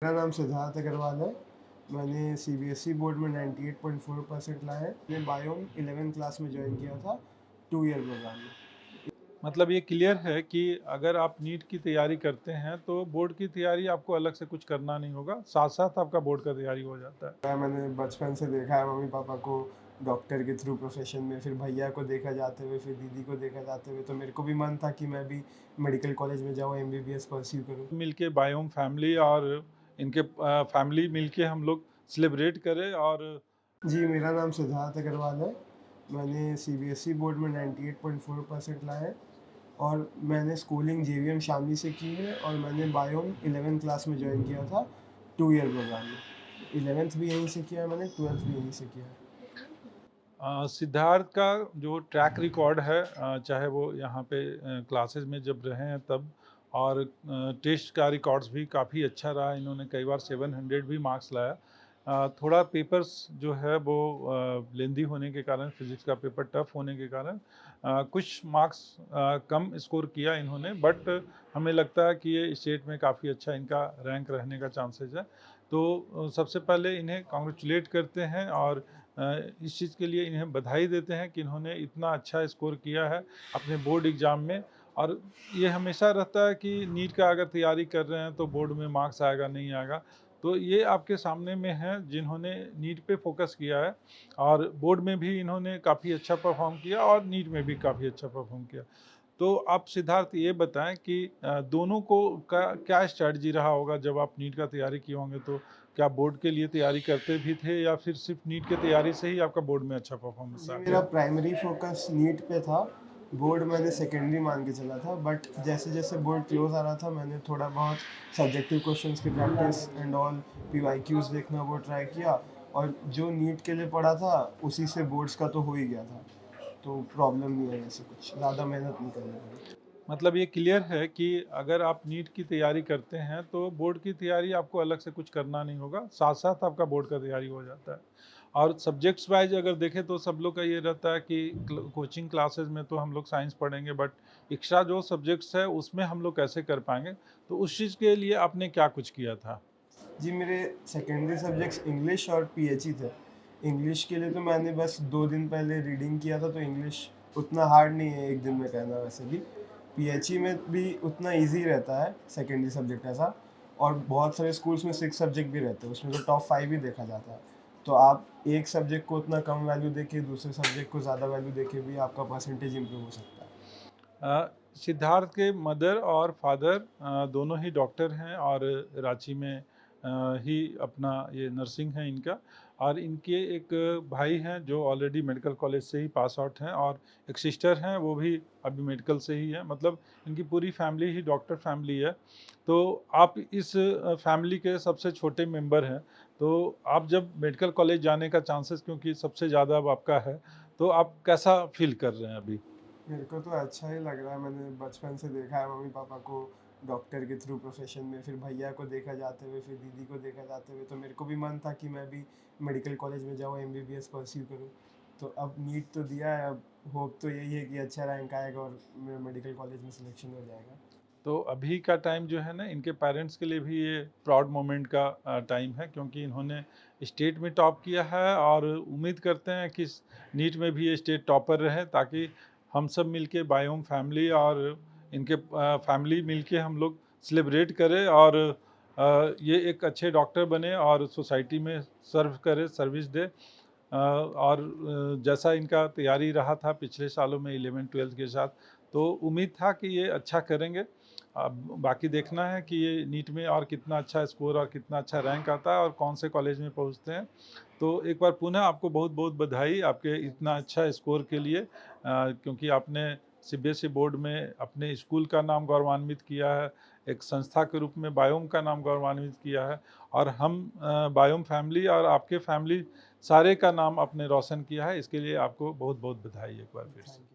मेरा नाम सिद्धार्थ अग्रवाल है। मैंने सीबीएसई बोर्ड में 98.4% लाए हैं। मैंने बायोम 11th क्लास में ज्वाइन किया था 2 ईयर प्रोग्राम में। मतलब ये क्लियर है कि अगर आप नीट की तैयारी करते हैं तो बोर्ड की तैयारी आपको अलग से कुछ करना नहीं होगा, साथ-साथ आपका बोर्ड का तैयारी हो जाता है। मैंने बचपन से देखा है मम्मी पापा को डॉक्टर के थ्रू प्रोफेशन में, फिर भैया को देखा जाते हुए, फिर दीदी को देखा जाते हुए, तो मेरे को भी मन था कि मैं भी मेडिकल कॉलेज में जाऊँ, एमबीबीएस परस्यू करूँ। मिलके बायोम फैमिली और इनके फैमिली मिलके हम लोग सेलिब्रेट करें और जी, मेरा नाम सिद्धार्थ अग्रवाल है। मैंने सीबीएसई बोर्ड में 98.4% लाए हैं और मैंने स्कूलिंग जेवीएम शामली से की है और मैंने बायोम 11th क्लास में ज्वाइन किया था 2 ईयर प्रोग्राम में। 11th भी यहीं से किया है मैंने, 12th भी यहीं से किया है। सिद्धार्थ का जो ट्रैक रिकॉर्ड है, चाहे वो यहाँ पे क्लासेस में जब रहे हैं तब और टेस्ट का रिकॉर्ड्स भी काफ़ी अच्छा रहा। इन्होंने कई बार 700 भी मार्क्स लाया। थोड़ा पेपर्स जो है वो लेंदी होने के कारण, फिज़िक्स का पेपर टफ होने के कारण कुछ मार्क्स कम स्कोर किया इन्होंने, बट हमें लगता है कि ये स्टेट में काफ़ी अच्छा इनका रैंक रहने का चांसेस है। तो सबसे पहले इन्हें कॉन्ग्रेचुलेट करते हैं और इस चीज़ के लिए इन्हें बधाई देते हैं कि इन्होंने इतना अच्छा स्कोर किया है अपने बोर्ड एग्ज़ाम में। और ये हमेशा रहता है कि नीट का अगर तैयारी कर रहे हैं तो बोर्ड में मार्क्स आएगा नहीं आएगा। तो ये आपके सामने में हैं जिन्होंने नीट पे फोकस किया है और बोर्ड में भी इन्होंने काफ़ी अच्छा परफॉर्म किया और नीट में भी काफ़ी अच्छा परफॉर्म किया। तो आप सिद्धार्थ ये बताएं कि दोनों को का क्या स्ट्रैटेजी रहा होगा जब आप नीट का तैयारी किए होंगे, तो क्या बोर्ड के लिए तैयारी करते भी थे या फिर सिर्फ नीट की तैयारी से ही आपका बोर्ड में अच्छा परफॉर्मेंस जी, आ मेरा गया? प्राइमरी फ़ोकस नीट पे था। बोर्ड मैंने सेकेंडरी मान के चला था, बट जैसे-जैसे बोर्ड क्लोज़ आ रहा था, मैंने थोड़ा बहुत सब्जेक्टिव क्वेश्चंस की प्रैक्टिस एंड ऑल, पीवाईक्यूज़ देखना वो ट्राई किया और जो नीट के लिए पढ़ा था, उसी से बोर्ड्स का तो हो ही गया था। तो प्रॉब्लम नहीं है वैसे कुछ, ज़्यादा मेहनत नहीं करनी पड़ी। मतलब ये क्लियर है कि अगर आप नीट की तैयारी करते हैं तो बोर्ड की तैयारी आपको अलग से कुछ करना नहीं होगा, साथ-साथ आपका बोर्ड का तैयारी हो जाता है। और सब्जेक्ट्स वाइज़ अगर देखें तो सब लोग का ये रहता है कि कोचिंग क्लासेस में तो हम लोग साइंस पढ़ेंगे, बट एक्स्ट्रा जो सब्जेक्ट्स है उसमें हम लोग कैसे कर पाएँगे? तो उस चीज़ के लिए आपने क्या कुछ किया था? जी, मेरे सेकेंडरी सब्जेक्ट्स इंग्लिश और पीएचई थे। इंग्लिश के लिए तो मैंने बस 2 दिन पहले रीडिंग किया था, तो इंग्लिश उतना हार्ड नहीं है 1 दिन में करना वैसे भी। पीएचई में भी उतना ईज़ी रहता है सेकेंडरी सब्जेक्ट ऐसा, और बहुत सारे स्कूल्स में 6 सब्जेक्ट भी रहते हैं, उसमें तो टॉप 5 ही देखा जाता है। तो आप एक सब्जेक्ट को उतना कम वैल्यू देके दूसरे सब्जेक्ट को ज़्यादा वैल्यू देके भी आपका परसेंटेज इम्प्रूव हो सकता है। सिद्धार्थ के मदर और फादर दोनों ही डॉक्टर हैं और रांची में ही अपना ये नर्सिंग है इनका। और इनके एक भाई हैं जो ऑलरेडी मेडिकल कॉलेज से ही पास आउट हैं और एक सिस्टर हैं वो भी अभी मेडिकल से ही है। मतलब इनकी पूरी फैमिली ही डॉक्टर फैमिली है। तो आप इस फैमिली के सबसे छोटे मेंबर हैं। तो आप जब मेडिकल कॉलेज जाने का चांसेस क्योंकि सबसे ज़्यादा अब आपका है, तो आप कैसा फील कर रहे हैं अभी? मेरे को तो अच्छा ही लग रहा है। मैंने बचपन से देखा है मम्मी पापा को डॉक्टर के थ्रू प्रोफेशन में, फिर भैया को देखा जाते हुए, फिर दीदी को देखा जाते हुए, तो मेरे को भी मन था कि मैं भी मेडिकल कॉलेज में जाऊँ, एमबीबीएस परस्यू करूँ। तो अब नीट तो दिया है, अब होप तो यही है कि अच्छा रैंक आएगा और मेरा मेडिकल कॉलेज में सिलेक्शन हो जाएगा। तो अभी का टाइम जो है ना, इनके पेरेंट्स के लिए भी ये प्राउड मोमेंट का टाइम है क्योंकि इन्होंने स्टेट में टॉप किया है और उम्मीद करते हैं कि नीट में भी ये स्टेट टॉपर रहे ताकि हम सब मिलके बायोम फैमिली और इनके फैमिली मिलके हम लोग सेलिब्रेट करें और ये एक अच्छे डॉक्टर बने और सोसाइटी में सर्व करे, सर्विस दे। और जैसा इनका तैयारी रहा था पिछले सालों में 11th-12th के साथ, तो उम्मीद था कि ये अच्छा करेंगे। अब बाकी देखना है कि ये नीट में और कितना अच्छा स्कोर और कितना अच्छा रैंक आता है और कौन से कॉलेज में पहुँचते हैं। तो एक बार पुनः आपको बहुत-बहुत बधाई आपके इतना अच्छा स्कोर के लिए, क्योंकि आपने सीबीएसई बोर्ड में अपने स्कूल का नाम गौरवान्वित किया है, एक संस्था के रूप में बायोम का नाम गौरवान्वित किया है और हम बायोम फैमिली और आपके फैमिली सारे का नाम आपने रोशन किया है। इसके लिए आपको बहुत-बहुत बधाई एक बार फिर से। Thank you.